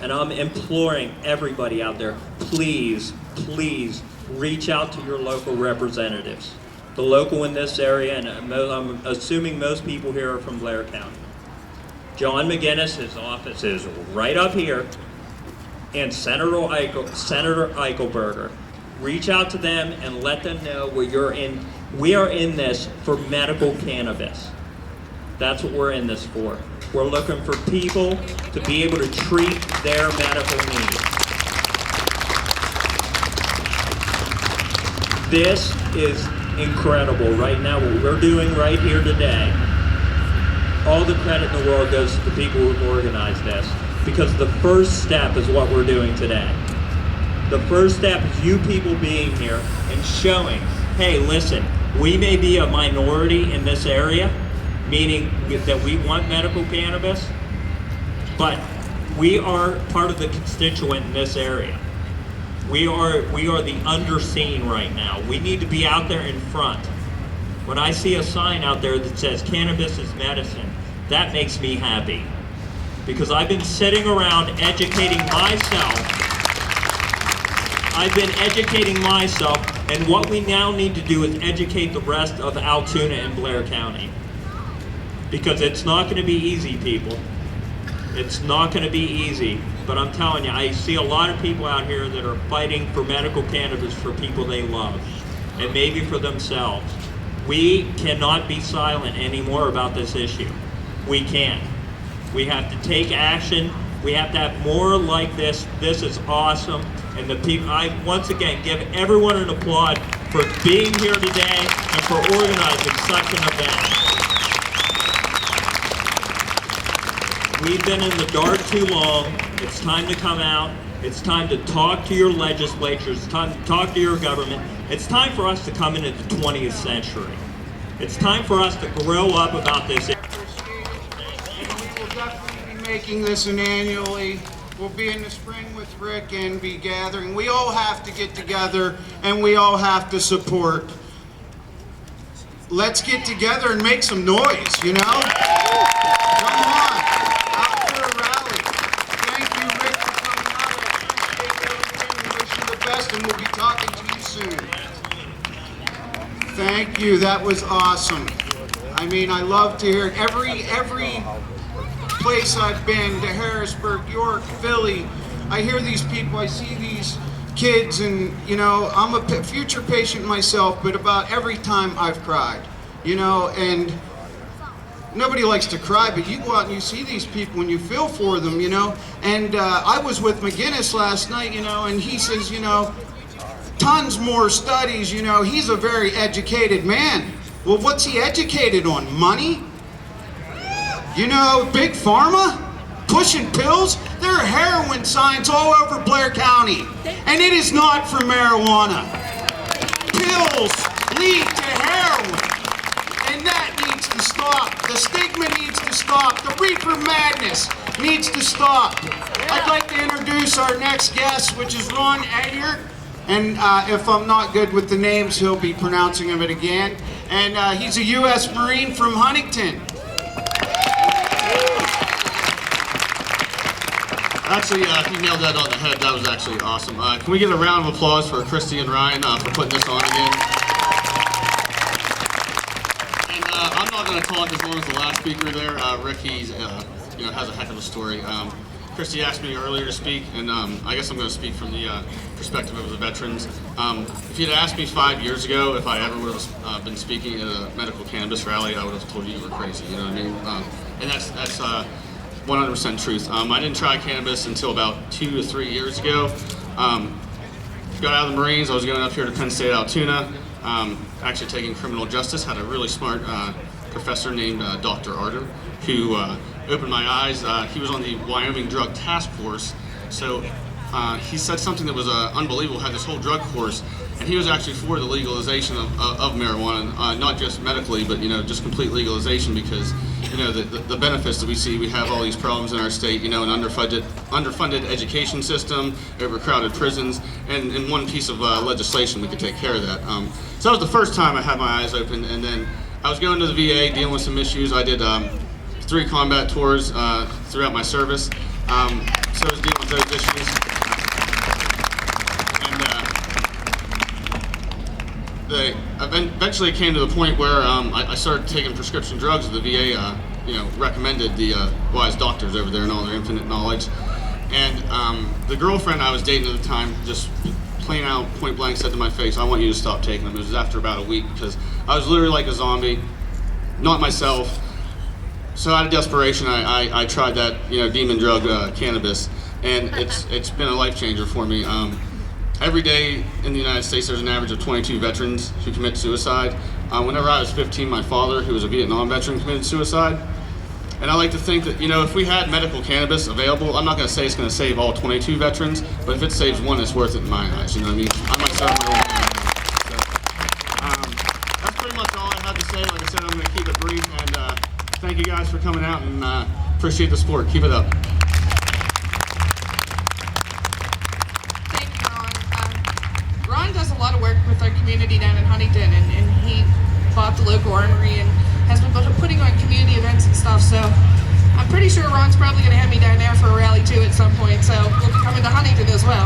And I'm imploring everybody out there, please, please reach out to your local representatives. The local in this area, and I'm assuming most people here are from Blair County. John McGinnis, his office is right up here, and Senator Eichelberger. Reach out to them and let them know we are in this for medical cannabis. That's what we're in this for. We're looking for people to be able to treat their medical needs. This is incredible right now, what we're doing right here today. All the credit in the world goes to the people who organized this, because the first step is what we're doing today. The first step is you people being here and showing, hey, listen, we may be a minority in this area, meaning that we want medical cannabis, but we are part of the constituent in this area. We are the underseen right now. We need to be out there in front. When I see a sign out there that says cannabis is medicine, that makes me happy. Because I've been sitting around educating myself. And what we now need to do is educate the rest of Altoona and Blair County. Because it's not going to be easy, people. It's not going to be easy. But I'm telling you, I see a lot of people out here that are fighting for medical cannabis for people they love, and maybe for themselves. We cannot be silent anymore about this issue. We can't. We have to take action. We have to have more like this. This is awesome. And the people, I once again give everyone an applaud for being here today and for organizing such an event. We've been in the dark too long. It's time to come out. It's time to talk to your legislatures. It's time to talk to your government. It's time for us to come into the 20th century. It's time for us to grow up about this. And we will definitely be making this an annually. We'll be in the spring with Rick and be gathering. We all have to get together and we all have to support. Let's get together and make some noise, you know? Come on, out for a rally. Thank you, Rick, for coming out. I appreciate everything. We wish you the best and we'll be talking to you soon. Thank you, that was awesome. I mean, I love to hear it. Every place I've been, to Harrisburg, York, Philly, I hear these people, I see these kids, and you know, I'm a future patient myself, but about every time I've cried, you know, and nobody likes to cry, but you go out and you see these people and you feel for them, you know, and I was with McGinnis last night, you know, and he says, you know, tons more studies, you know, he's a very educated man. Well, what's he educated on? Money? You know, big pharma? Pushing pills? There are heroin signs all over Blair County, and it is not for marijuana. Pills lead to heroin, and that needs to stop. The stigma needs to stop. The reefer madness needs to stop. I'd like to introduce our next guest, which is Ron Eggert. And if I'm not good with the names, he'll be pronouncing it again. And he's a U.S. Marine from Huntington. Actually, he nailed that on the head. That was actually awesome. Can we get a round of applause for Christy and Ryan for putting this on again? And I'm not going to talk as long as the last speaker there. Rick, he's, you know, has a heck of a story. Christy asked me earlier to speak, and I guess I'm going to speak from the perspective of the veterans. If you'd asked me 5 years ago if I ever would have been speaking at a medical cannabis rally, I would have told you were crazy. You know what I mean? And that's 100% truth. I didn't try cannabis until about 2 to 3 years ago. Got out of the Marines. I was going up here to Penn State, Altoona, actually taking criminal justice. Had a really smart professor named Dr. Arter, who opened my eyes. He was on the Wyoming Drug Task Force, so he said something that was unbelievable. Had this whole drug course, and he was actually for the legalization of marijuana, not just medically, but you know, just complete legalization, because you know the benefits that we see. We have all these problems in our state, you know, an underfunded education system, overcrowded prisons, and one piece of legislation we could take care of that. So that was the first time I had my eyes open, and then I was going to the VA dealing with some issues. I did 3 combat tours throughout my service, So is dealing with those issues. And eventually it came to the point where I started taking prescription drugs. The VA, recommended the wise doctors over there and all their infinite knowledge. And the girlfriend I was dating at the time just plain out, point blank said to my face, "I want you to stop taking them." It was after about a week because I was literally like a zombie, not myself. So out of desperation, I tried that demon drug, cannabis, and it's been a life changer for me. Every day in the United States, there's an average of 22 veterans who commit suicide. Whenever I was 15, my father, who was a Vietnam veteran, committed suicide. And I like to think that, if we had medical cannabis available, I'm not going to say it's going to save all 22 veterans, but if it saves one, it's worth it in my eyes, you know what I mean? I might start my own. So, that's pretty much all I had to say. Like I said, I'm going to keep it brief, and thank you guys for coming out, and appreciate the support. Keep it up. Thank you, Ron. Ron does a lot of work with our community down in Huntington, and he bought the local armory and has been putting on community events and stuff, so I'm pretty sure Ron's probably going to have me down there for a rally too at some point, so we'll be coming to Huntington as well.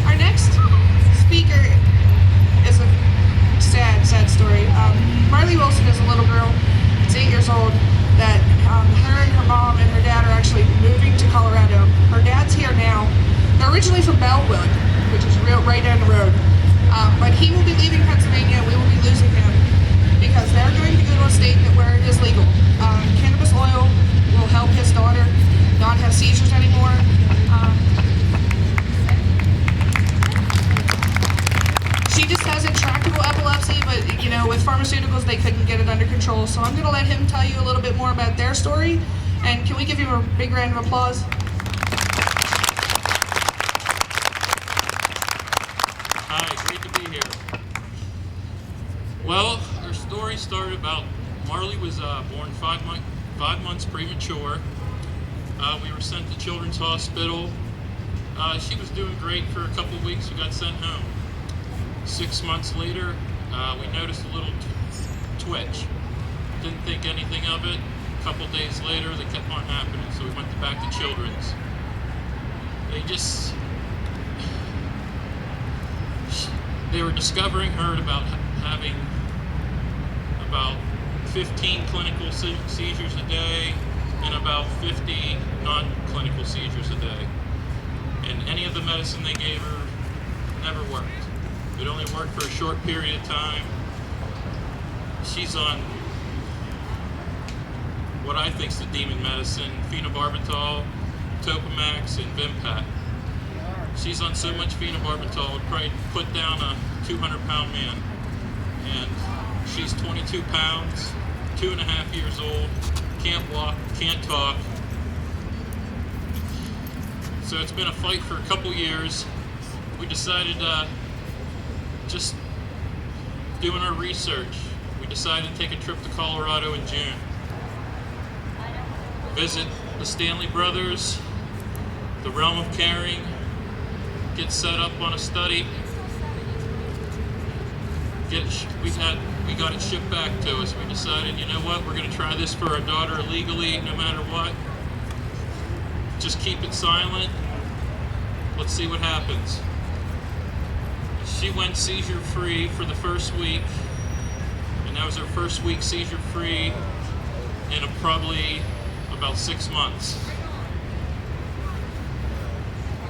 Our next speaker is a sad story. Marley Wilson is a little girl, it's 8 years old, that her and her mom and her dad are actually moving to Colorado. Her dad's here now. They're originally from Bellwood, which is right down the road, but he will be leaving Pennsylvania. We will be losing him, because they're going to go to a state where it is legal. Cannabis oil will help his daughter not have seizures anymore. She just has intractable epilepsy, but with pharmaceuticals they couldn't get it under control. So I'm going to let him tell you a little bit more about their story. And can we give him a big round of applause? Hi, great to be here. Well, our story started about Marley was born 5 months premature. We were sent to Children's Hospital. She was doing great for a couple of weeks. We got sent home. 6 months later, we noticed a little twitch. Didn't think anything of it. A couple days later, they kept on happening, so we went back to Children's. They were discovering her at about having about 15 clinical seizures a day and about 50 non-clinical seizures a day. And any of the medicine they gave her never worked. It only worked for a short period of time. She's on what I think is the demon medicine, phenobarbital, Topamax, and Vimpat. She's on so much phenobarbital, it probably put down a 200-pound man. And she's 22 pounds, 2.5 years old, can't walk, can't talk. So it's been a fight for a couple years. We decided, just doing our research, we decided to take a trip to Colorado in June. Visit the Stanley Brothers, the Realm of Caring, get set up on a study. We got it shipped back to us. We decided, you know what, we're going to try this for our daughter legally, no matter what. Just keep it silent. Let's see what happens. She went seizure-free for the first week, and that was her first week seizure-free in probably about 6 months.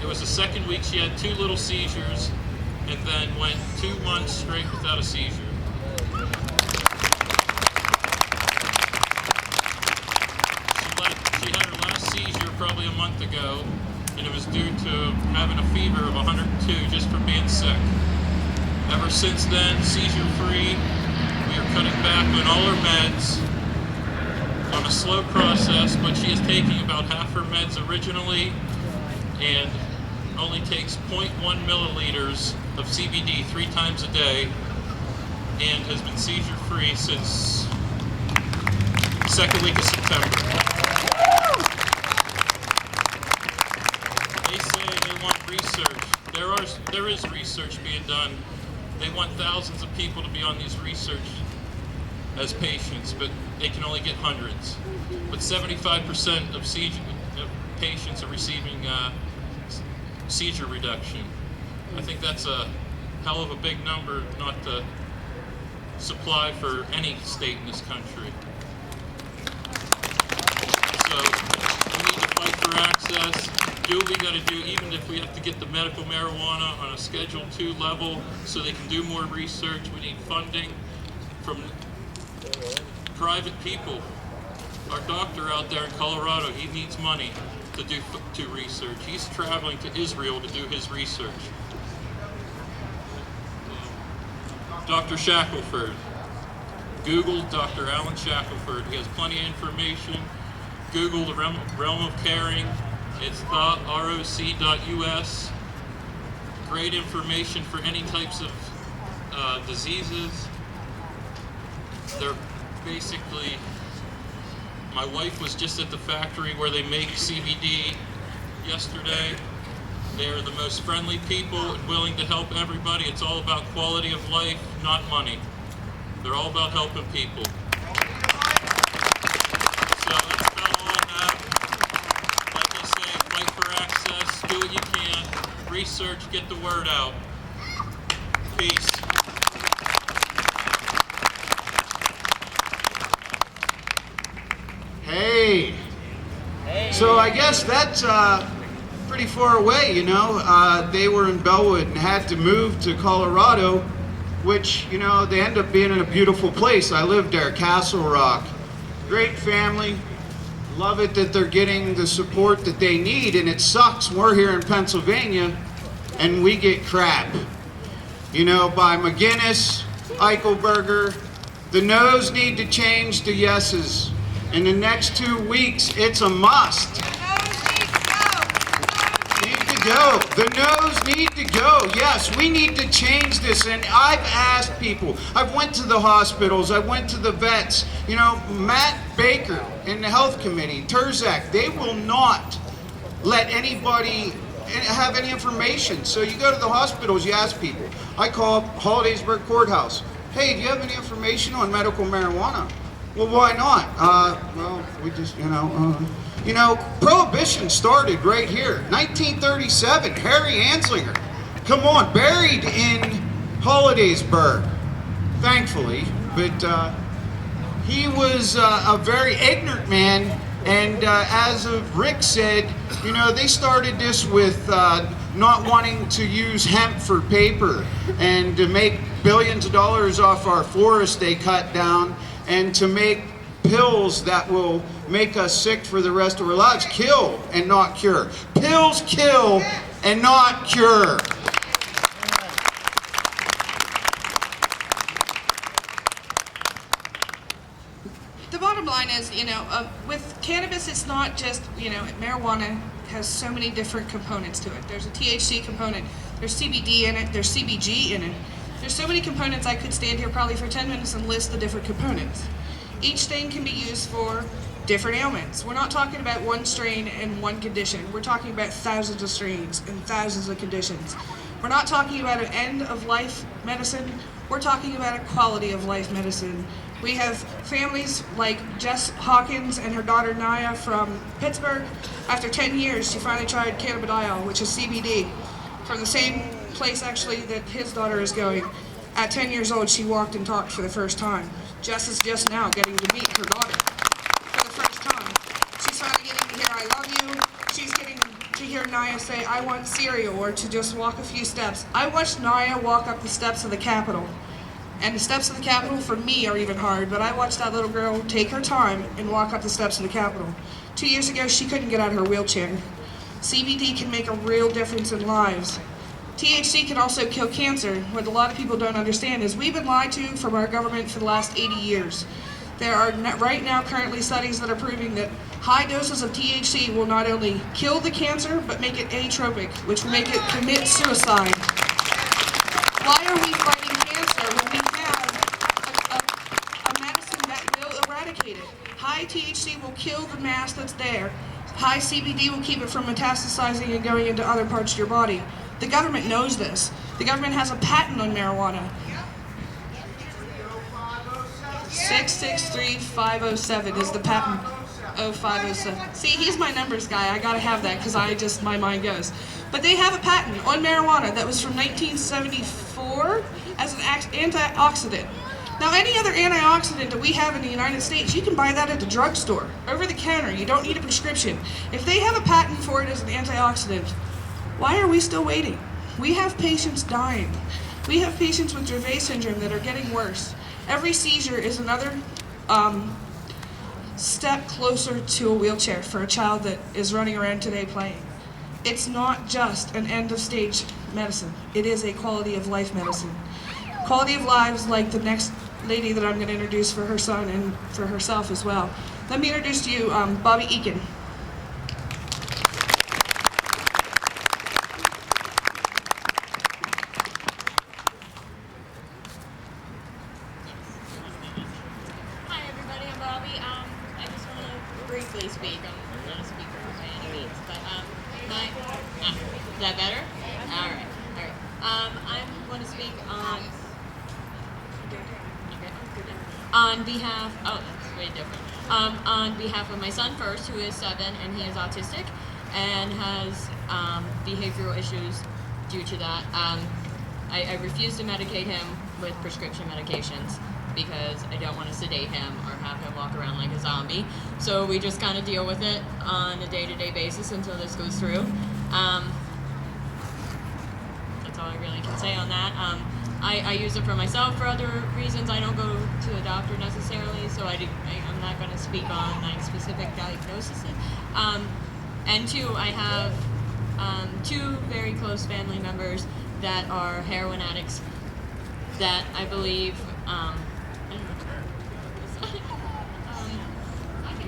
It was the second week she had 2 little seizures, and then went 2 months straight without a seizure. She had her last seizure probably a month ago, and it was due to having a fever of 102 just from being sick. Ever since then, seizure-free. We are cutting back on all her meds on a slow process, but she is taking about half her meds originally and only takes 0.1 milliliters of CBD 3 times a day and has been seizure-free since the second week of September. They say they want research. There is research being done. They want thousands of people to be on these research as patients, but they can only get hundreds. But 75% of patients are receiving seizure reduction. I think that's a hell of a big number not to supply for any state in this country. So we need to fight for access, do what we got to do, even if we have to get the medical marijuana on a Schedule II level so they can do more research. We need funding from private people. Our doctor out there in Colorado, he needs money to do research. He's traveling to Israel to do his research. Dr. Shackelford. Google Dr. Alan Shackelford. He has plenty of information. Google the Realm of Caring. It's roc.us. Great information for any types of diseases. They're basically, my wife was just at the factory where they make CBD yesterday. They're the most friendly people and willing to help everybody. It's all about quality of life, not money. They're all about helping people. So that's about all I have. Like I say, fight for access, do what you can, research, get the word out. Peace. Hey. So I guess that's pretty far away, you know. They were in Bellwood and had to move to Colorado, which, you know, they end up being in a beautiful place. I lived there, Castle Rock. Great family. Love it that they're getting the support that they need, and it sucks. We're here in Pennsylvania and we get crap. You know, by McGinnis, Eichelberger, the no's need to change to yeses. In the next 2 weeks, it's a must. The no's need to go. Yes, we need to change this. And I've asked people. I've went to the hospitals. I went to the vets. You know, Matt Baker in the health committee, Turzak, they will not let anybody have any information. So you go to the hospitals, you ask people. I call up Hollidaysburg Courthouse. Hey, do you have any information on medical marijuana? Well, why not? Well, we just, you know, Prohibition started right here, 1937, Harry Anslinger. Come on, buried in Hollidaysburg, thankfully, but he was a very ignorant man, and as Rick said, you know, they started this with not wanting to use hemp for paper, and to make billions of dollars off our forests they cut down, and to make pills that will make us sick for the rest of our lives. Kill and not cure. Pills kill and not cure. The bottom line is, you know, with cannabis, it's not just, you know, marijuana has so many different components to it. There's a THC component, there's CBD in it, there's CBG in it. There's so many components, I could stand here probably for 10 minutes and list the different components. Each thing can be used for different ailments. We're not talking about one strain and one condition. We're talking about thousands of strains and thousands of conditions. We're not talking about an end-of-life medicine. We're talking about a quality-of-life medicine. We have families like Jess Hawkins and her daughter Naya from Pittsburgh. After 10 years, she finally tried cannabidiol, which is CBD, from the same place actually that his daughter is going. At 10 years old, she walked and talked for the first time. Jess is just now getting to meet her daughter for the first time. She's finally getting to hear "I love you." She's getting to hear Naya say "I want cereal," or to just walk a few steps. I watched Naya walk up the steps of the Capitol. And the steps of the Capitol for me are even hard, but I watched that little girl take her time and walk up the steps of the Capitol. 2 years ago, she couldn't get out of her wheelchair. CBD can make a real difference in lives. THC can also kill cancer. What a lot of people don't understand is we've been lied to from our government for the last 80 years. There are right now currently studies that are proving that high doses of THC will not only kill the cancer, but make it atropic, which will make it commit suicide. Why are we fighting cancer when we have a medicine that will eradicate it? High THC will kill the mass that's there. High CBD will keep it from metastasizing and going into other parts of your body. The government knows this. The government has a patent on marijuana. 663507 is the patent. 0507. See, he's my numbers guy. I gotta have that because my mind goes. But they have a patent on marijuana that was from 1974 as an antioxidant. Now, any other antioxidant that we have in the United States, you can buy that at the drugstore, over the counter. You don't need a prescription. If they have a patent for it as an antioxidant, why are we still waiting? We have patients dying. We have patients with Dravet syndrome that are getting worse. Every seizure is another step closer to a wheelchair for a child that is running around today playing. It's not just an end-of-stage medicine. It is a quality of life medicine. Quality of lives like the next lady that I'm going to introduce for her son and for herself as well. Let me introduce to you Bobby Eakin. Hi everybody, I'm Bobby. I just want to briefly speak. I'm not a speaker by any means, but is that better? All right. I want to speak on behalf. Oh, that's way different. On behalf of my son first, who is 7 and he is autistic and has behavioral issues due to that. I refuse to medicate him with prescription medications because I don't want to sedate him or have him walk around like a zombie. So we just kind of deal with it on a day-to-day basis until this goes through. That's all I really can say on that. I use it for myself for other reasons. I don't go to a doctor necessarily, so I'm not going to speak on like specific diagnoses. And 2, I have 2 very close family members that are heroin addicts that I believe, I'm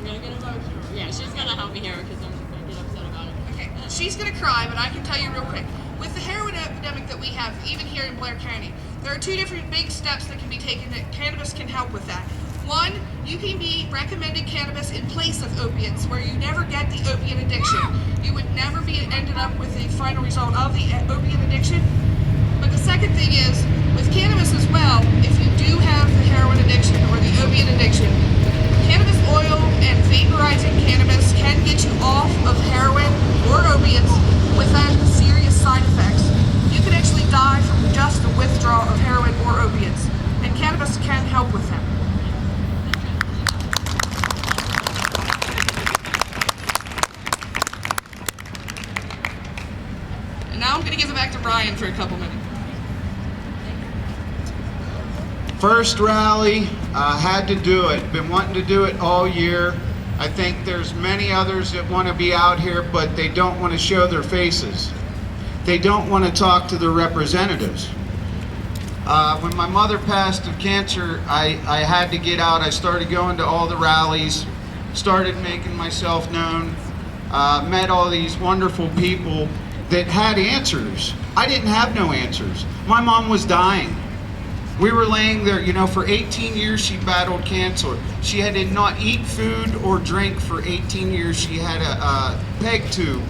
gonna get emotional. Yeah, she's gonna help me here because I'm gonna get upset about it. Okay, she's gonna cry, but I can tell you real quick. With the heroin epidemic that we have, even here in Blair County, there are 2 different big steps that can be taken that cannabis can help with that. 1, you can be recommended cannabis in place of opiates, where you never get the opiate addiction. You would never be ended up with the final result of the opiate addiction. But the second thing is, with cannabis as well, if you do have the heroin addiction or the opiate addiction, cannabis oil and vaporizing cannabis can get you off of heroin or opiates without serious side effects. You can actually die from just the withdrawal of heroin or opiates, and cannabis can help with that. And now I'm going to give it back to Brian for a couple minutes. First rally, had to do it. Been wanting to do it all year. I think there's many others that want to be out here, but they don't want to show their faces. They don't want to talk to their representatives. When my mother passed of cancer, I had to get out. I started going to all the rallies, started making myself known, met all these wonderful people that had answers. I didn't have no answers. My mom was dying. We were laying there, you know, for 18 years she battled cancer. She had to not eat food or drink for 18 years. She had a peg tube,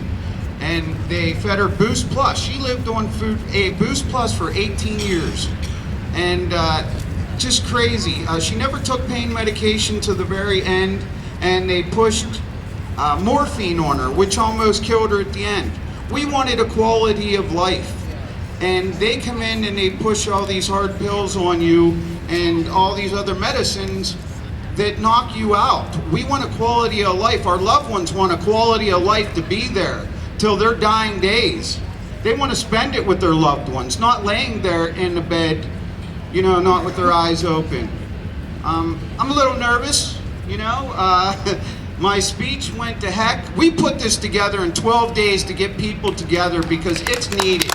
and they fed her Boost Plus. She lived on a Boost Plus for 18 years, and just crazy. She never took pain medication to the very end, and they pushed morphine on her, which almost killed her at the end. We wanted a quality of life. And they come in and they push all these hard pills on you and all these other medicines that knock you out. We want a quality of life. Our loved ones want a quality of life to be there till their dying days. They want to spend it with their loved ones, not laying there in the bed, you know, not with their eyes open. I'm a little nervous, you know. My speech went to heck. We put this together in 12 days to get people together because it's needed.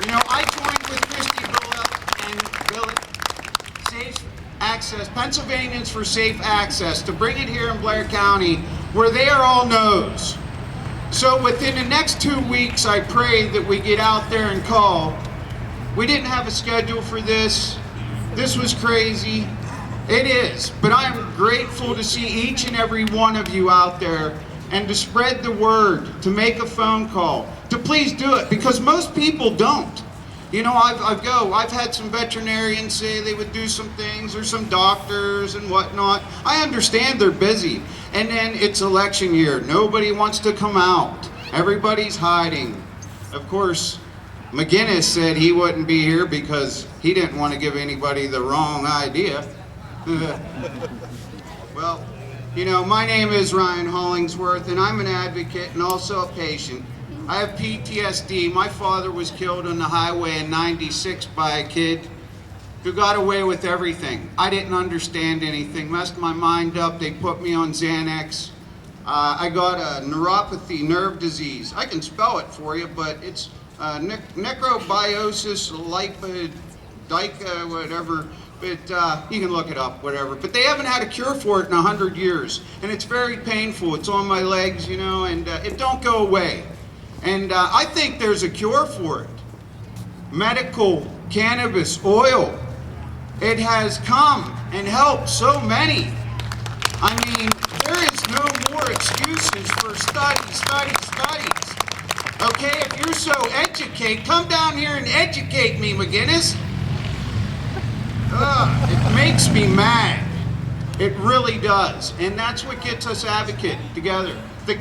You know, I joined with Christy and Billet, Safe Access, Pennsylvanians for Safe Access, to bring it here in Blair County where they are all no's. So within the next 2 weeks, I pray that we get out there and call. We didn't have a schedule for this. This was crazy. It is, but I am grateful to see each and every one of you out there and to spread the word, to make a phone call, to please do it, because most people don't. You know, I've had some veterinarians say they would do some things, or some doctors and whatnot. I understand they're busy. And then it's election year. Nobody wants to come out. Everybody's hiding. Of course, McGinnis said he wouldn't be here because he didn't want to give anybody the wrong idea. Well, you know, my name is Ryan Hollingsworth, and I'm an advocate and also a patient. I have PTSD. My father was killed on the highway in '96 by a kid who got away with everything. I didn't understand anything, messed my mind up. They put me on Xanax. I got a neuropathy, nerve disease. I can spell it for you, but it's necrobiosis lipodica, whatever. But you can look it up, whatever. But they haven't had a cure for it in 100 years. And it's very painful. It's on my legs, you know, and it don't go away. And I think there's a cure for it. Medical cannabis oil. It has come and helped so many. I mean, there is no more excuses for studies. Okay, if you're so educated, come down here and educate me, McGinnis. It makes me mad. It really does. And that's what gets us advocate together. The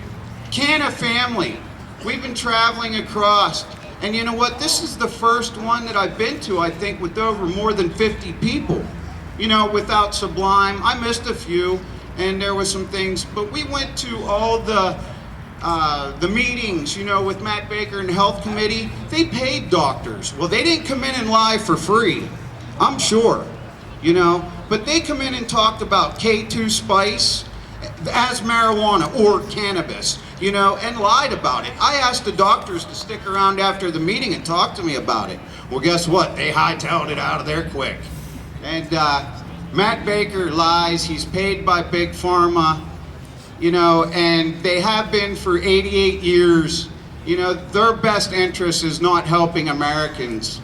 Canna family. We've been traveling across, and you know what? This is the first one that I've been to, I think, with over more than 50 people. You know, without Sublime. I missed a few, and there was some things, but we went to all the meetings, you know, with Matt Baker and the Health Committee. They paid doctors. Well, they didn't come in and lie for free, I'm sure, you know, but they come in and talked about K2 spice as marijuana or cannabis, you know, and lied about it. I asked the doctors to stick around after the meeting and talk to me about it. Well, guess what? They hightailed it out of there quick. And Matt Baker lies. He's paid by Big Pharma, you know, and they have been for 88 years. You know, their best interest is not helping Americans.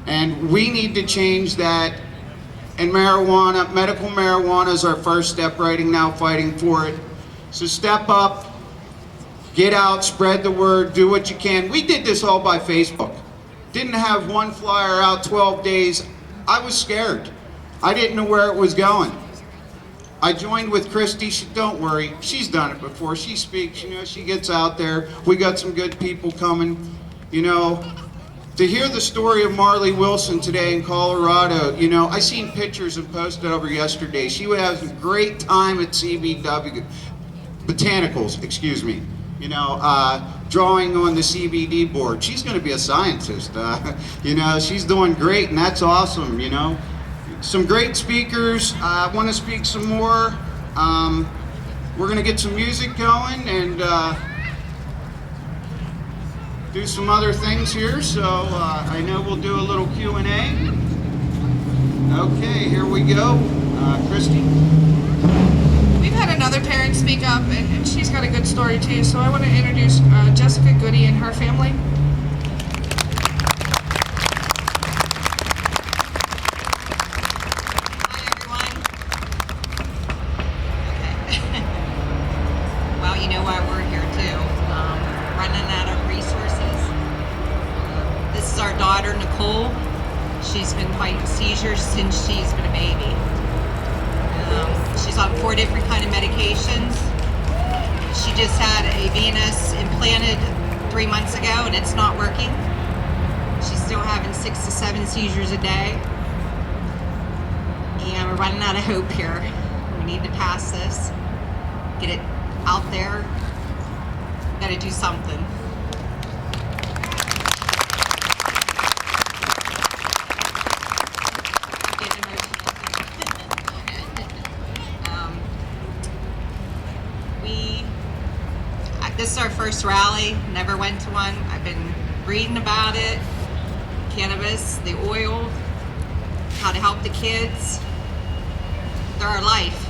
And we need to change that. And marijuana, medical marijuana is our first step right now, fighting for it. So step up, get out, spread the word, do what you can. We did this all by Facebook. Didn't have one flyer out 12 days. I was scared. I didn't know where it was going. I joined with Christy. Don't worry, she's done it before. She speaks, you know, she gets out there. We got some good people coming, you know. To hear the story of Marley Wilson today in Colorado, you know, I seen pictures and posted over yesterday. She would have a great time at CBW, Botanicals, excuse me, you know, drawing on the CBD board. She's going to be a scientist, you know, she's doing great, and that's awesome, you know. Some great speakers. I want to speak some more. We're going to get some music going and do some other things here, so I know we'll do a little Q&A. Okay, here we go. Christy? We've had another parent speak up, and she's got a good story too, so I want to introduce Jessica Goody and her family. Hi, everyone. Okay. Well, you know why we're here too. Running out of resources. This is our daughter, Nicole. She's been fighting seizures since she's been a baby. She's on 4 different kind of medications. She just had a venous implanted 3 months ago, and it's not working. She's still having 6 to 7 seizures a day. And we're running out of hope here. We need to pass this, get it out there. Got to do something. Getting emotional. This is our first rally. Never went to one. I've been reading about it. Cannabis, the oil, how to help the kids. They're our life.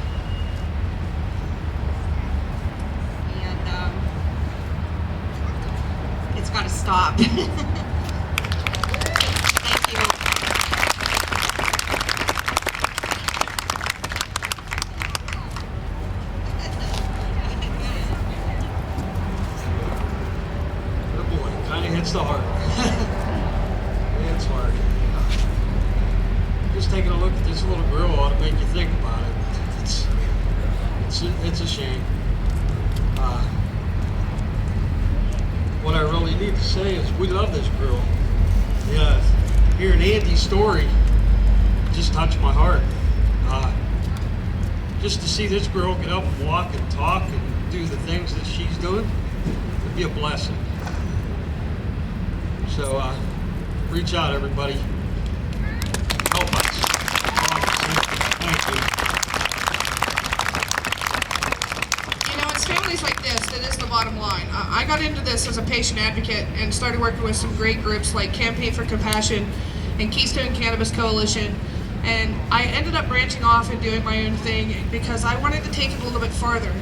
It's got to stop. Thank you. Oh boy, kind of hits the heart. it's hard. Just taking a look at this little girl ought to make you think about it. It's a shame. What I really need to say is we love this girl. Yeah, hearing Andy's story just touched my heart. Just to see this girl get up and walk and talk and do the things that she's doing would be a blessing. So reach out, everybody. Help us. Thank you. You know, it's families like this that is the bottom line. I got into this as a patient advocate and started working with some great groups like Campaign for Compassion and Keystone Cannabis Coalition. And I ended up branching off and doing my own thing because I wanted to take it a little bit farther.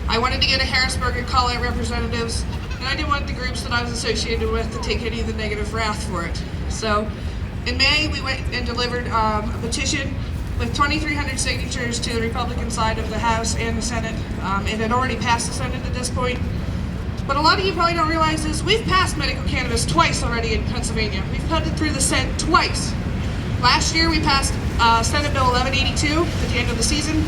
I wanted to go to Harrisburg and call out representatives, and I didn't want the groups that I was associated with to take any of the negative wrath for it. So in May, we went and delivered a petition with 2,300 signatures to the Republican side of the House and the Senate. It had already passed the Senate at this point. But a lot of you probably don't realize is we've passed medical cannabis twice already in Pennsylvania. We've put it through the Senate twice. Last year we passed Senate Bill 1182 at the end of the season.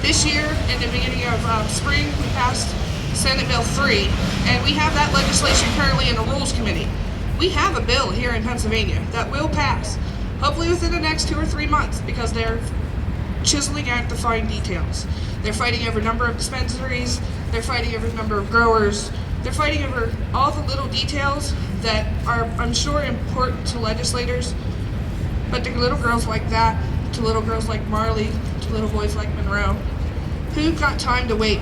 This year, in the beginning of spring, we passed Senate Bill 3, and we have that legislation currently in the Rules Committee. We have a bill here in Pennsylvania that will pass, hopefully within the next 2 or 3 months, because they're chiseling out the fine details. They're fighting over number of dispensaries, they're fighting over number of growers, they're fighting over all the little details that are, I'm sure, important to legislators. But to little girls like that, to little girls like Marley, to little boys like Monroe, who've got time to wait?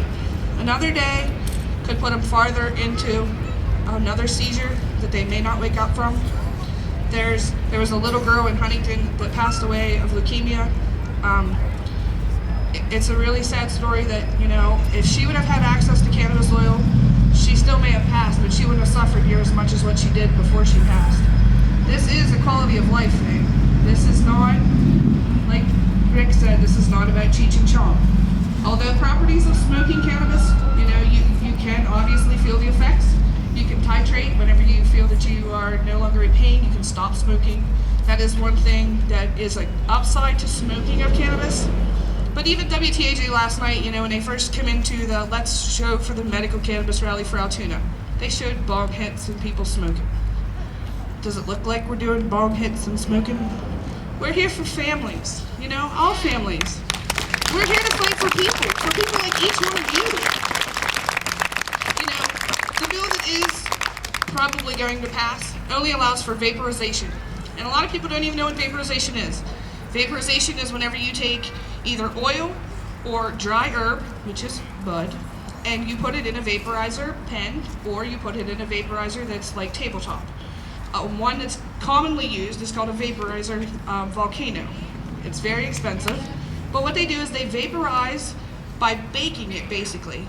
Another day could put them farther into another seizure that they may not wake up from. There was a little girl in Huntington that passed away of leukemia. It's a really sad story that, you know, if she would have had access to cannabis oil, she still may have passed, but she wouldn't have suffered near as much as what she did before she passed. This is a quality of life thing. This is not, like Rick said, this is not about Cheech and Chong. Although properties of smoking cannabis, you know, you can obviously feel the effects. You can titrate whenever you feel that you are no longer in pain. You can stop smoking. That is one thing that is an upside to smoking of cannabis. But even WTAJ last night, you know, when they first came into the Let's Show for the Medical Cannabis Rally for Altoona, they showed bong hits and people smoking. Does it look like we're doing bong hits and smoking? We're here for families, you know, all families. We're here to fight for people like each one of you. You know, the bill that is probably going to pass only allows for vaporization. And a lot of people don't even know what vaporization is. Vaporization is whenever you take either oil or dry herb, which is bud, and you put it in a vaporizer pen, or you put it in a vaporizer that's like tabletop. One that's commonly used is called a vaporizer Volcano. It's very expensive, but what they do is they vaporize by baking it, basically.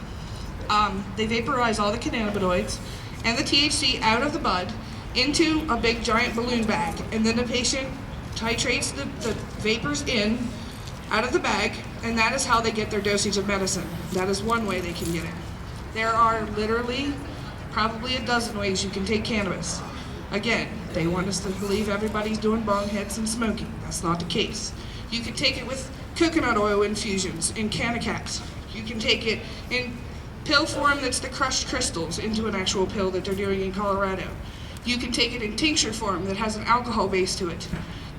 They vaporize all the cannabinoids and the THC out of the bud into a big giant balloon bag, and then the patient titrates the vapors in out of the bag, and that is how they get their dosage of medicine. That is one way they can get it. There are literally probably a dozen ways you can take cannabis. Again, they want us to believe everybody's doing bong hits and smoking. That's not the case. You can take it with coconut oil infusions in canna caps. You can take it in pill form that's the crushed crystals into an actual pill that they're doing in Colorado. You can take it in tincture form that has an alcohol base to it.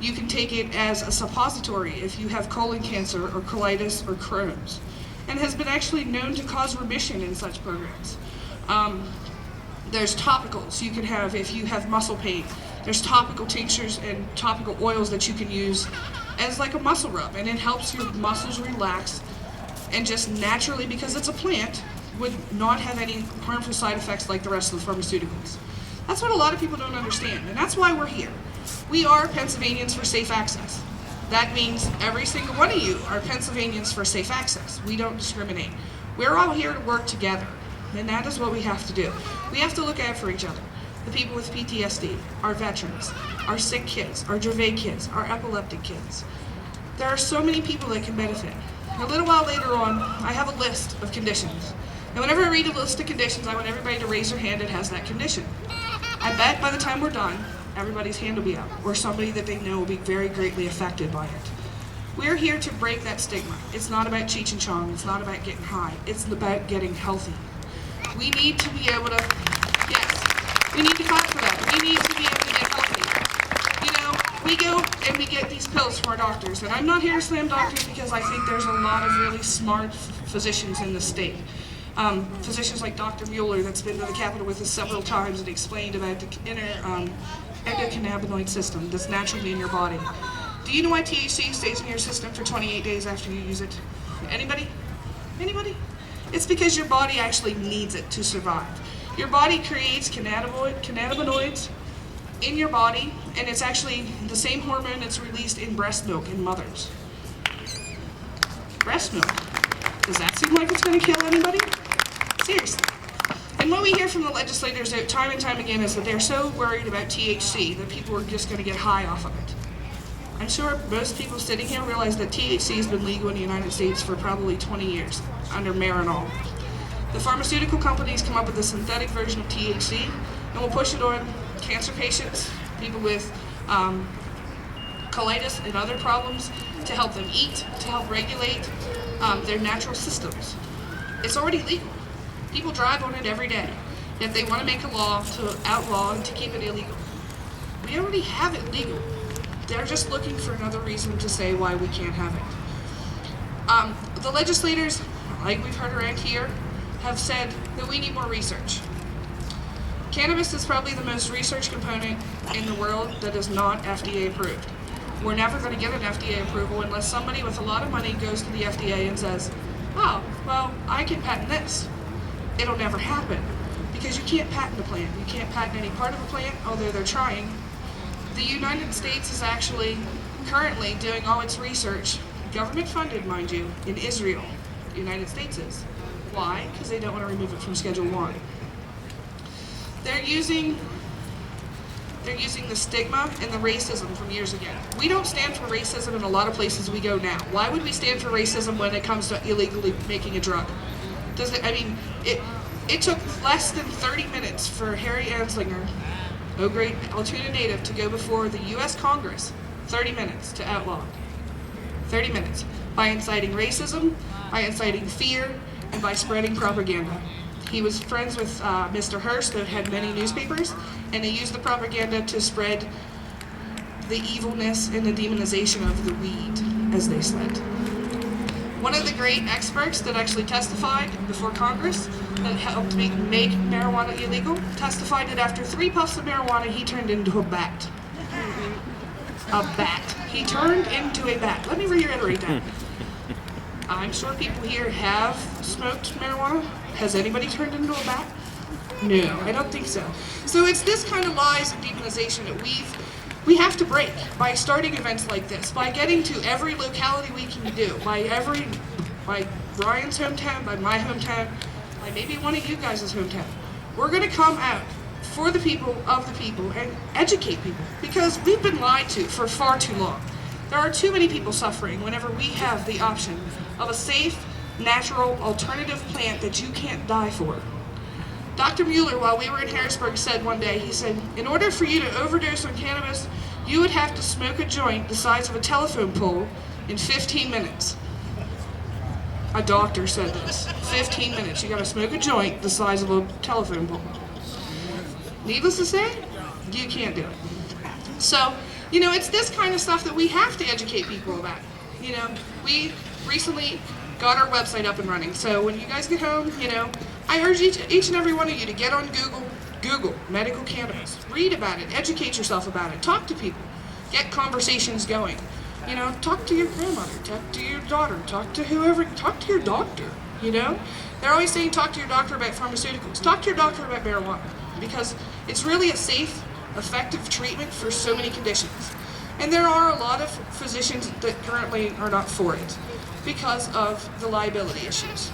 You can take it as a suppository if you have colon cancer or colitis or Crohn's, and has been actually known to cause remission in such programs. There's topicals you can have if you have muscle pain. There's topical tinctures and topical oils that you can use as like a muscle rub, and it helps your muscles relax, and just naturally, because it's a plant, would not have any harmful side effects like the rest of the pharmaceuticals. That's what a lot of people don't understand, and that's why we're here. We are Pennsylvanians for safe access. That means every single one of you are Pennsylvanians for safe access. We don't discriminate. We're all here to work together, and that is what we have to do. We have to look out for each other. The people with PTSD, our veterans, our sick kids, our Dravet kids, our epileptic kids. There are so many people that can benefit. A little while later on, I have a list of conditions. And whenever I read a list of conditions, I want everybody to raise their hand that has that condition. I bet by the time we're done, everybody's hand will be up, or somebody that they know will be very greatly affected by it. We're here to break that stigma. It's not about Cheech and Chong. It's not about getting high. It's about getting healthy. We need to be able to, yes, we need to fight for that. We need to be able to get healthy. You know, we go and we get these pills from our doctors, and I'm not here to slam doctors because I think there's a lot of really smart physicians in the state. Physicians like Dr. Mueller that's been to the Capitol with us several times and explained about the inner endocannabinoid system that's naturally in your body. Do you know why THC stays in your system for 28 days after you use it? Anybody? Anybody? It's because your body actually needs it to survive. Your body creates cannabinoids in your body, and it's actually the same hormone that's released in breast milk in mothers. Breast milk. Does that seem like it's going to kill anybody? Seriously. And what we hear from the legislators time and time again is that they're so worried about THC that people are just going to get high off of it. I'm sure most people sitting here realize that THC has been legal in the United States for probably 20 years under Marinol. The pharmaceutical companies come up with a synthetic version of THC and will push it on cancer patients, people with colitis and other problems, to help them eat, to help regulate their natural systems. It's already legal. People drive on it every day, yet they want to make a law to outlaw and to keep it illegal. We already have it legal. They're just looking for another reason to say why we can't have it. The legislators, like we've heard around here, have said that we need more research. Cannabis is probably the most researched component in the world that is not FDA approved. We're never going to get an FDA approval unless somebody with a lot of money goes to the FDA and says, oh, well, I can patent this. It'll never happen because you can't patent a plant. You can't patent any part of a plant, although they're trying. The United States is actually currently doing all its research, government funded, mind you, in Israel. The United States is. Why? Because they don't want to remove it from Schedule 1. They're using the stigma and the racism from years ago. We don't stand for racism in a lot of places we go now. Why would we stand for racism when it comes to illegally making a drug? It took less than 30 minutes for Harry Anslinger, a great Altoona native, to go before the U.S. Congress. 30 minutes to outlaw. 30 minutes. By inciting racism, by inciting fear, and by spreading propaganda. He was friends with Mr. Hearst, that had many newspapers, and they used the propaganda to spread the evilness and the demonization of the weed, as they said. One of the great experts that actually testified before Congress that helped make marijuana illegal testified that after 3 puffs of marijuana, he turned into a bat. A bat. He turned into a bat. Let me reiterate that. I'm sure people here have smoked marijuana. Has anybody turned into a bat? No, I don't think so. So it's this kind of lies and demonization that we have to break by starting events like this, by getting to every locality we can do, by Brian's hometown, by my hometown, by maybe one of you guys' hometown. We're going to come out for the people, of the people, and educate people, because we've been lied to for far too long. There are too many people suffering whenever we have the option of a safe, natural, alternative plant that you can't die for. Dr. Mueller, while we were in Harrisburg, said one day, he said, in order for you to overdose on cannabis, you would have to smoke a joint the size of a telephone pole in 15 minutes. A doctor said this. 15 minutes. You gotta smoke a joint the size of a telephone pole. Needless to say, you can't do it. So, it's this kind of stuff that we have to educate people about. We recently got our website up and running. So when you guys get home, I urge each and every one of you to get on Google medical cannabis, read about it, educate yourself about it, talk to people, get conversations going. Talk to your grandmother, talk to your daughter, talk to whoever, talk to your doctor. They're always saying talk to your doctor about pharmaceuticals. Talk to your doctor about marijuana, because it's really a safe, effective treatment for so many conditions. And there are a lot of physicians that currently are not for it because of the liability issues.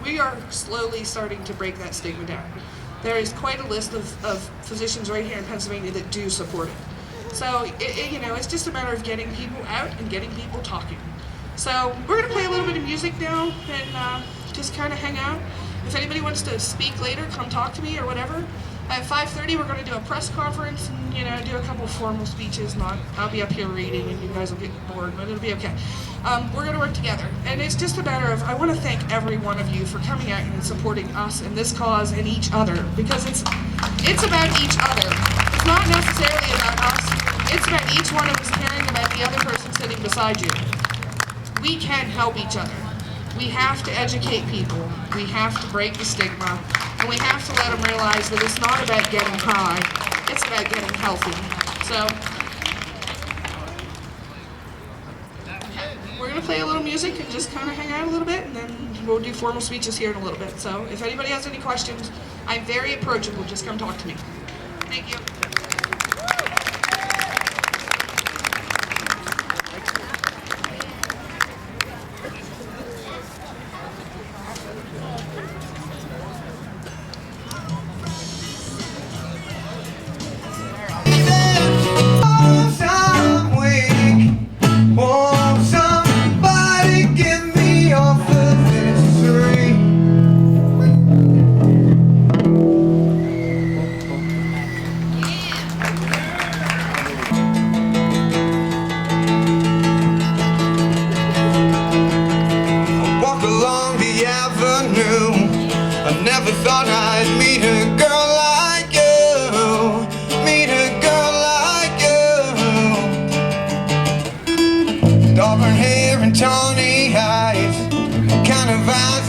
We are slowly starting to break that stigma down. There is quite a list of physicians right here in Pennsylvania that do support it. So, it's just a matter of getting people out and getting people talking. So, we're going to play a little bit of music now and just kind of hang out. If anybody wants to speak later, come talk to me or whatever. At 5:30, we're going to do a press conference and, do a couple formal speeches. I'll be up here reading and you guys will get bored, but it'll be okay. We're going to work together. And it's just a matter of, I want to thank every one of you for coming out and supporting us and this cause and each other, because it's about each other. It's not necessarily about us. It's about each one of us caring about the other person sitting beside you. We can help each other. We have to educate people. We have to break the stigma. And we have to let them realize that it's not about getting high. It's about getting healthy. So, we're going to play a little music and just kind of hang out a little bit, and then we'll do formal speeches here in a little bit. So, if anybody has any questions, I'm very approachable. Just come talk to me. Thank you.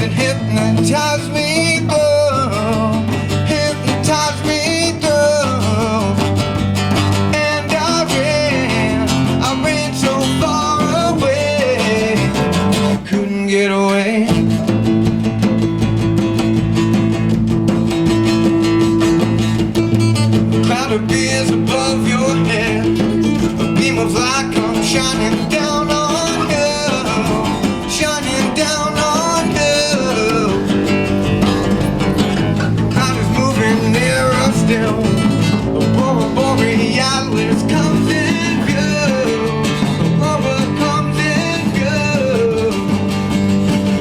Hypnotize me through, hypnotize me through. And I ran so far away, couldn't get away. A cloud of beers above your head, a beam of light comes shining down on you, shining down on you. Still, the aurora borealis comes in view. The aurora comes in view.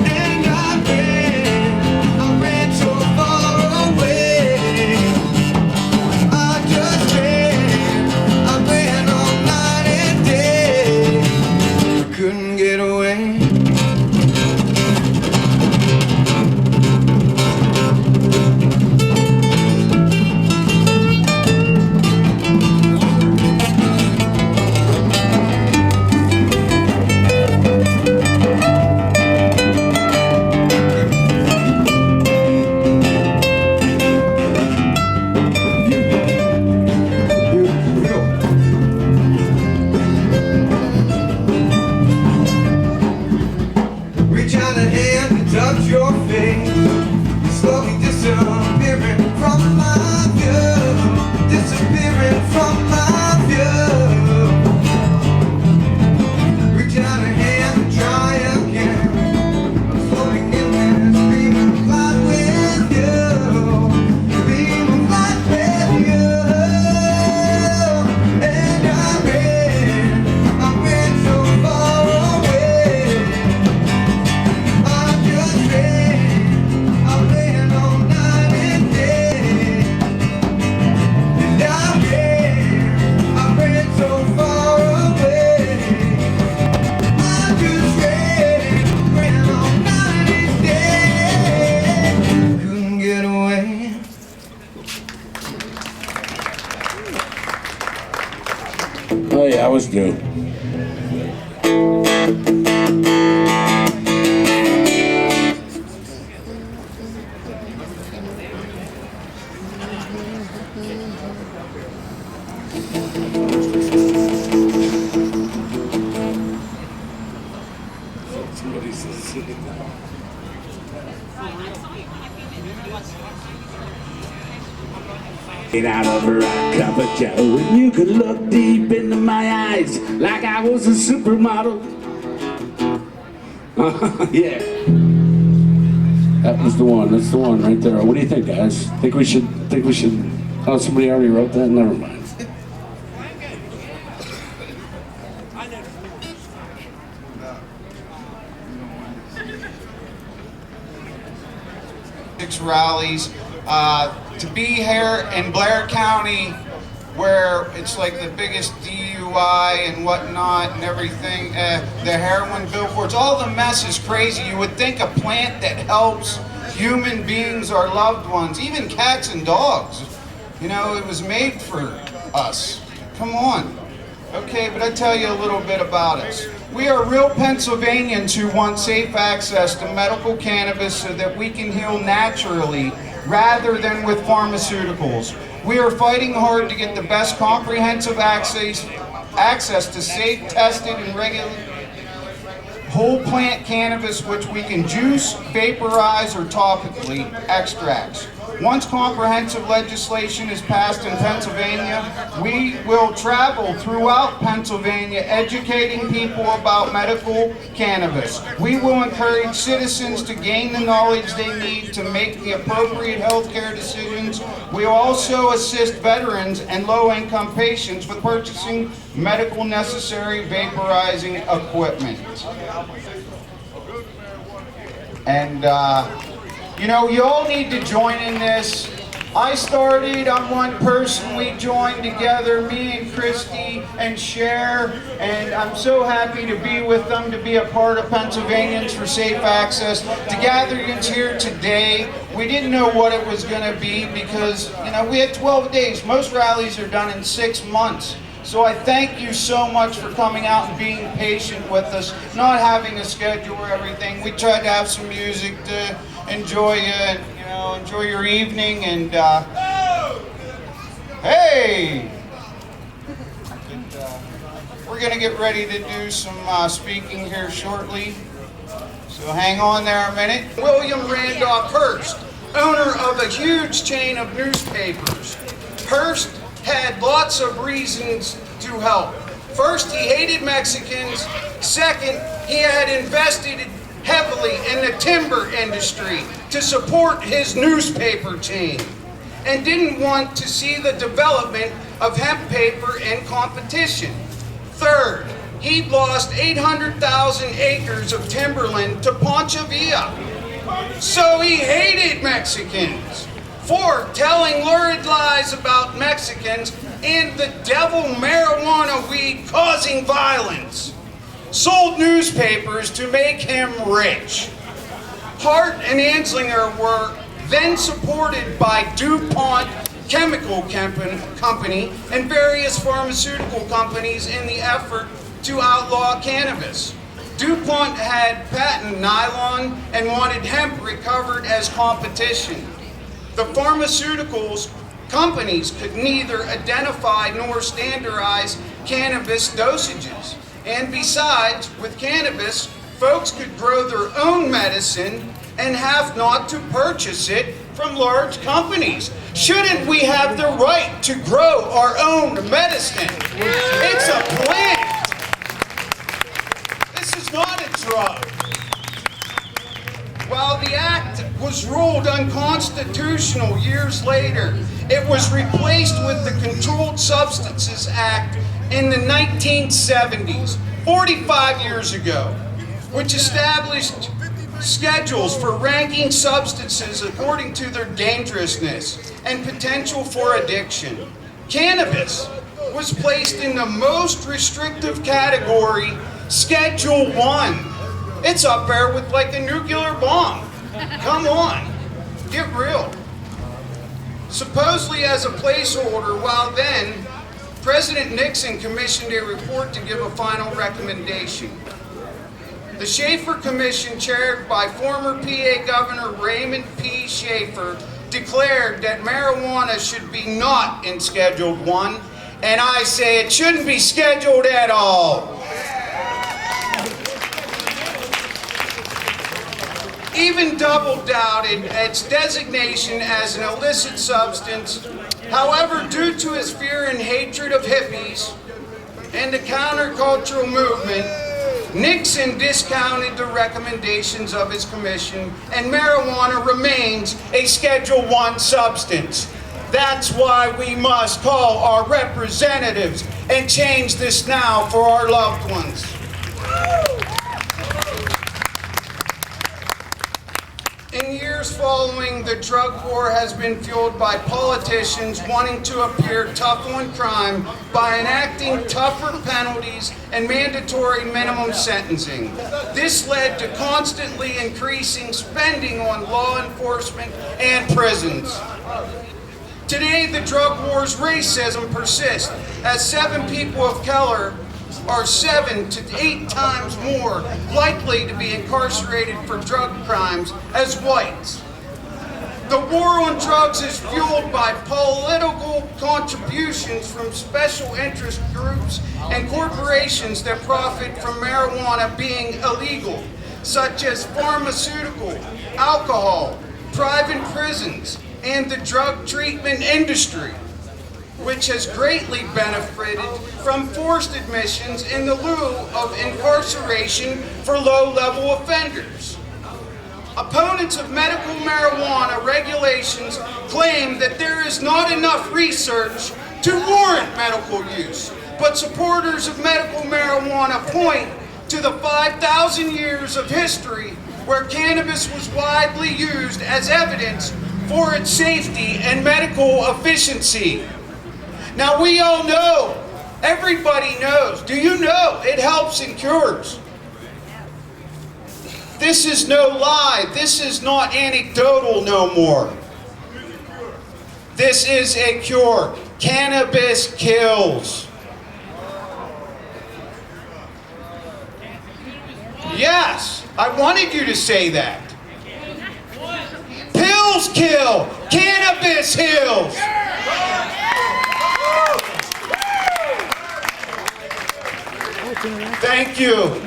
And I ran so far away. I just I ran all night and day. Couldn't get away. Oh yeah, I was due. Out of a rock cup of Joe, and you could look deep into my eyes like I was a supermodel. Yeah, that was the one. That's the one right there. What do you think, guys? Think we should? Oh, somebody already wrote that. Never mind. Rallies. To be here in Blair County, where it's like the biggest DUI and whatnot and everything, the heroin billboards, all the mess is crazy. You would think a plant that helps human beings, our loved ones, even cats and dogs, you know, it was made for us. Come on. Okay, but I tell you a little bit about us. We are real Pennsylvanians who want safe access to medical cannabis so that we can heal naturally rather than with pharmaceuticals. We are fighting hard to get the best comprehensive access to safe, tested, and regulated whole plant cannabis, which we can juice, vaporize, or topically extracts. Once comprehensive legislation is passed in Pennsylvania, we will travel throughout Pennsylvania educating people about medical cannabis. We will encourage citizens to gain the knowledge they need to make the appropriate healthcare decisions. We will also assist veterans and low-income patients with purchasing medical necessary vaporizing equipment. And you know, you all need to join in this. I started, I'm one person, we joined together, me and Christy and Cher, and I'm so happy to be with them, to be a part of Pennsylvanians for Safe Access. The gatherings here today, we didn't know what it was going to be because, you know, we had 12 days. Most rallies are done in 6 months. So I thank you so much for coming out and being patient with us, not having a schedule or everything. We tried to have some music to enjoy you, you know, enjoy your evening, and hey! We're gonna get ready to do some speaking here shortly, so hang on there a minute. William Randolph Hearst, owner of a huge chain of newspapers. Hearst had lots of reasons to help. First, he hated Mexicans. Second, he had invested heavily in the timber industry to support his newspaper chain and didn't want to see the development of hemp paper in competition. Third, he'd lost 800,000 acres of timberland to Pancho Villa, so he hated Mexicans. Fourth, telling lurid lies about Mexicans and the devil marijuana weed causing violence. Sold newspapers to make him rich. Hart and Anslinger were then supported by DuPont Chemical Company and various pharmaceutical companies in the effort to outlaw cannabis. DuPont had patented nylon and wanted hemp recovered as competition. The pharmaceuticals companies could neither identify nor standardize cannabis dosages. And besides, with cannabis, folks could grow their own medicine and have not to purchase it from large companies. Shouldn't we have the right to grow our own medicine? It's a plant. This is not a drug. While the act was ruled unconstitutional years later, it was replaced with the Controlled Substances Act in the 1970s, 45 years ago, which established schedules for ranking substances according to their dangerousness and potential for addiction. Cannabis was placed in the most restrictive category, Schedule 1. It's up there with like a nuclear bomb. Come on, get real. Supposedly as a placeholder, while then, President Nixon commissioned a report to give a final recommendation. The Schaefer Commission, chaired by former PA Governor Raymond P. Schaefer, declared that marijuana should be not in Schedule 1, and I say it shouldn't be scheduled at all. Even double doubted its designation as an illicit substance. However, due to his fear and hatred of hippies and the countercultural movement, Nixon discounted the recommendations of his commission, and marijuana remains a Schedule 1 substance. That's why we must call our representatives and change this now for our loved ones. In years years following the drug war has been fueled by politicians wanting to appear tough on crime by enacting tougher penalties and mandatory minimum sentencing. This led to constantly increasing spending on law enforcement and prisons. Today, the drug war's racism persists, as 7 people of color are 7 to 8 times more likely to be incarcerated for drug crimes as whites. The war on drugs is fueled by political contributions from special interest groups and corporations that profit from marijuana being illegal, such as pharmaceutical, alcohol, private prisons, and the drug treatment industry, which has greatly benefited from forced admissions in the lieu of incarceration for low-level offenders. Opponents of medical marijuana regulations claim that there is not enough research to warrant medical use, but supporters of medical marijuana point to the 5,000 years of history where cannabis was widely used as evidence for its safety and medical efficiency. Now we all know, everybody knows, do you know it helps and cures? This is no lie, this is not anecdotal no more. This is a cure. Cannabis kills. Yes, I wanted you to say that. Pills kill, cannabis heals. Thank you.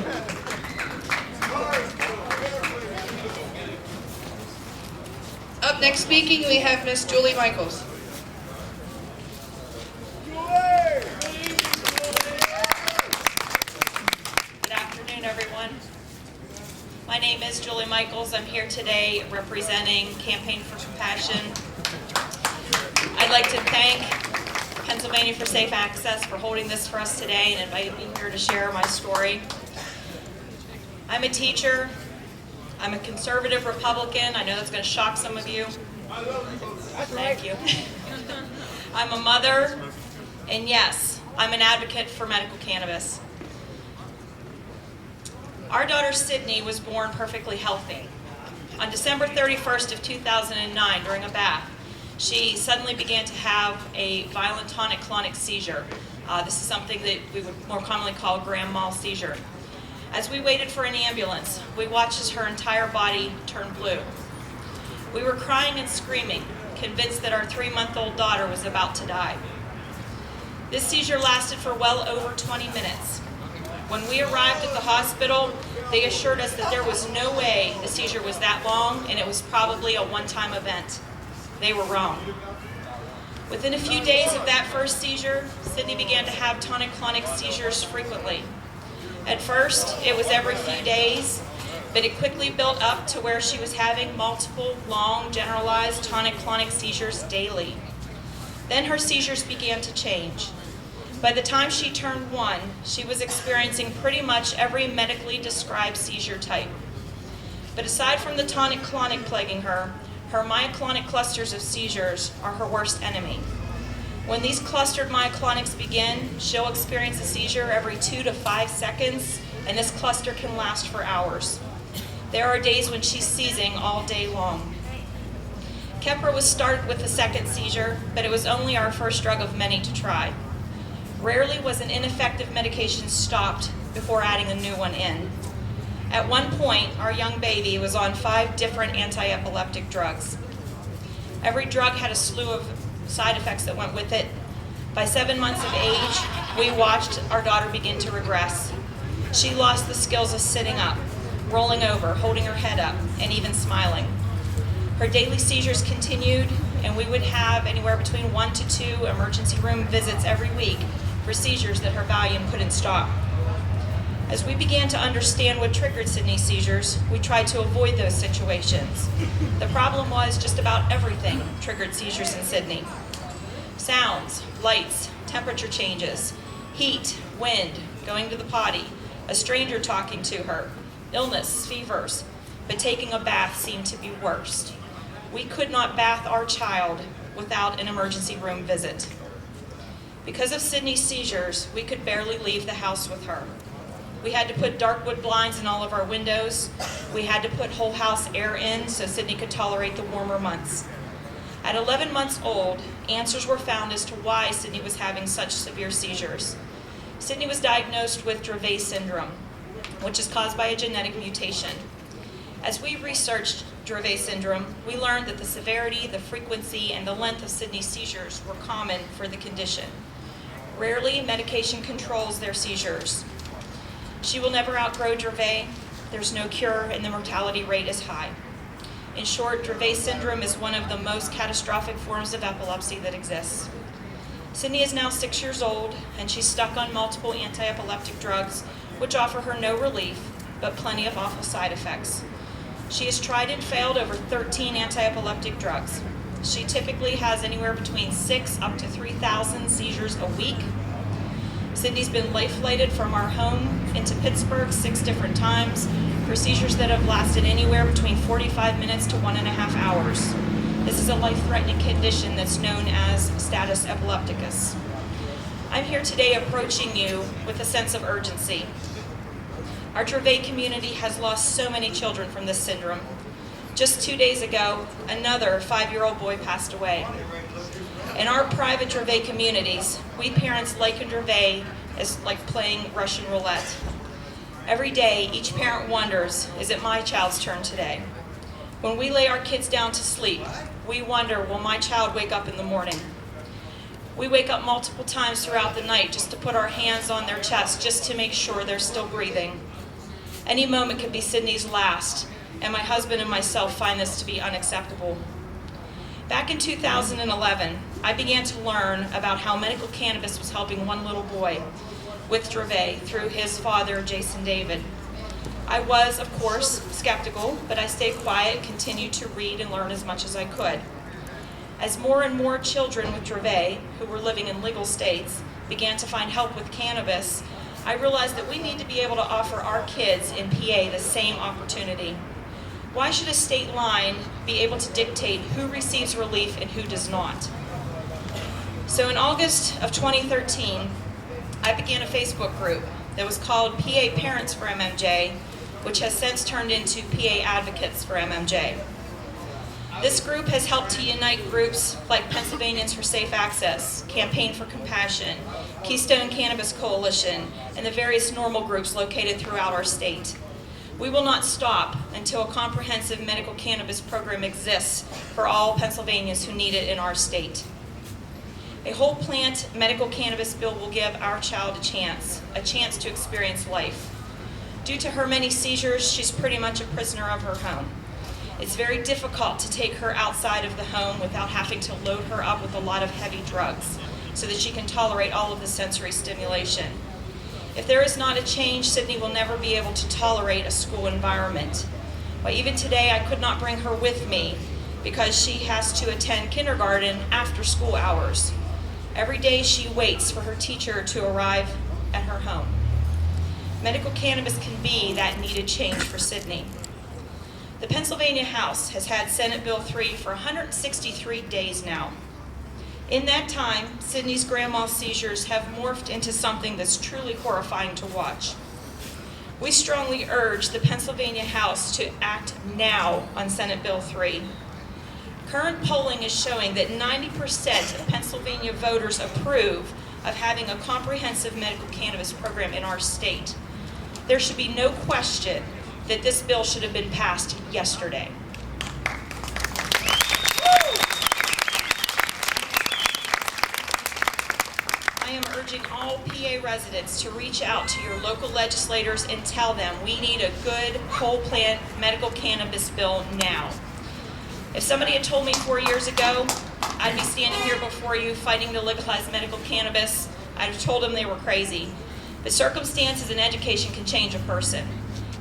Up next speaking, we have Miss Julie Michaels. Good afternoon, everyone. My name is Julie Michaels. I'm here today representing Campaign for Compassion. I'd like to thank Pennsylvania for Safe Access for holding this for us today and inviting me here to share my story. I'm a teacher. I'm a conservative Republican. I know that's going to shock some of you. Thank you. I'm a mother, and yes, I'm an advocate for medical cannabis. Our daughter Sydney was born perfectly healthy. On December 31st of 2009, during a bath, she suddenly began to have a violent tonic-clonic seizure. This is something that we would more commonly call a grand mal seizure. As we waited for an ambulance, we watched as her entire body turned blue. We were crying and screaming, convinced that our 3-month-old daughter was about to die. This seizure lasted for well over 20 minutes. When we arrived at the hospital, they assured us that there was no way the seizure was that long and it was probably a one-time event. They were wrong. Within a few days of that first seizure, Sydney began to have tonic-clonic seizures frequently. At first, it was every few days, but it quickly built up to where she was having multiple, long, generalized tonic-clonic seizures daily. Then her seizures began to change. By the time she turned 1, she was experiencing pretty much every medically described seizure type. But aside from the tonic-clonic plaguing her, her myoclonic clusters of seizures are her worst enemy. When these clustered myoclonics begin, she'll experience a seizure every 2 to 5 seconds, and this cluster can last for hours. There are days when she's seizing all day long. Keppra was started with the second seizure, but it was only our first drug of many to try. Rarely was an ineffective medication stopped before adding a new one in. At one point, our young baby was on 5 different anti-epileptic drugs. Every drug had a slew of side effects that went with it. By 7 months of age, we watched our daughter begin to regress. She lost the skills of sitting up, rolling over, holding her head up, and even smiling. Her daily seizures continued, and we would have anywhere between 1 to 2 emergency room visits every week for seizures that her Valium couldn't stop. As we began to understand what triggered Sydney's seizures, we tried to avoid those situations. The problem was just about everything triggered seizures in Sydney. Sounds, lights, temperature changes, heat, wind, going to the potty, a stranger talking to her, illness, fevers, but taking a bath seemed to be worst. We could not bath our child without an emergency room visit. Because of Sydney's seizures, we could barely leave the house with her. We had to put dark wood blinds in all of our windows. We had to put whole house air in so Sydney could tolerate the warmer months. At 11 months old, answers were found as to why Sydney was having such severe seizures. Sydney was diagnosed with Dravet syndrome, which is caused by a genetic mutation. As we researched Dravet syndrome, we learned that the severity, the frequency, and the length of Sydney's seizures were common for the condition. Rarely, medication controls their seizures. She will never outgrow Dravet. There's no cure, and the mortality rate is high. In short, Dravet syndrome is one of the most catastrophic forms of epilepsy that exists. Sydney is now 6 years old, and she's stuck on multiple anti-epileptic drugs, which offer her no relief, but plenty of awful side effects. She has tried and failed over 13 anti-epileptic drugs. She typically has anywhere between 6 up to 3,000 seizures a week. Sydney's been life flighted from our home into Pittsburgh 6 different times for seizures that have lasted anywhere between 45 minutes to 1.5 hours. This is a life-threatening condition that's known as status epilepticus. I'm here today approaching you with a sense of urgency. Our Dravet community has lost so many children from this syndrome. Just 2 days ago, another 5-year-old boy passed away. In our private Dravet communities, we parents liken Dravet as like playing Russian roulette. Every day, each parent wonders, is it my child's turn today? When we lay our kids down to sleep, we wonder, will my child wake up in the morning? We wake up multiple times throughout the night just to put our hands on their chest just to make sure they're still breathing. Any moment could be Sydney's last, and my husband and myself find this to be unacceptable. Back in 2011, I began to learn about how medical cannabis was helping one little boy with Dravet through his father, Jason David. I was, of course, skeptical, but I stayed quiet, continued to read and learn as much as I could. As more and more children with Dravet, who were living in legal states, began to find help with cannabis, I realized that we need to be able to offer our kids in PA the same opportunity. Why should a state line be able to dictate who receives relief and who does not? So in August of 2013, I began a Facebook group that was called PA Parents for MMJ, which has since turned into PA Advocates for MMJ. This group has helped to unite groups like Pennsylvanians for Safe Access, Campaign for Compassion, Keystone Cannabis Coalition, and the various normal groups located throughout our state. We will not stop until a comprehensive medical cannabis program exists for all Pennsylvanians who need it in our state. A whole plant medical cannabis bill will give our child a chance to experience life. Due to her many seizures, she's pretty much a prisoner of her home. It's very difficult to take her outside of the home without having to load her up with a lot of heavy drugs so that she can tolerate all of the sensory stimulation. If there is not a change, Sydney will never be able to tolerate a school environment. But even today, I could not bring her with me because she has to attend kindergarten after school hours. Every day she waits for her teacher to arrive at her home. Medical cannabis can be that needed change for Sydney. The Pennsylvania House has had Senate Bill 3 for 163 days now. In that time, Sydney's grandma's seizures have morphed into something that's truly horrifying to watch. We strongly urge the Pennsylvania House to act now on Senate Bill 3. Current polling is showing that 90% of Pennsylvania voters approve of having a comprehensive medical cannabis program in our state. There should be no question that this bill should have been passed yesterday. I am urging all PA residents to reach out to your local legislators and tell them we need a good whole plant medical cannabis bill now. If somebody had told me 4 years ago I'd be standing here before you fighting to legalize medical cannabis, I'd have told them they were crazy. But circumstances and education can change a person.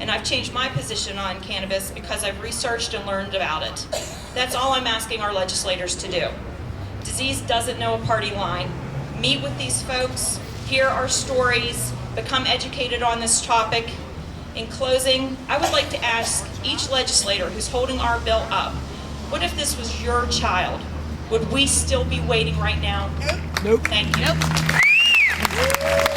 And I've changed my position on cannabis because I've researched and learned about it. That's all I'm asking our legislators to do. Disease doesn't know a party line. Meet with these folks, hear our stories, become educated on this topic. In closing, I would like to ask each legislator who's holding our bill up, What if this was your child? Would we still be waiting right now? Nope. Thank you. Nope.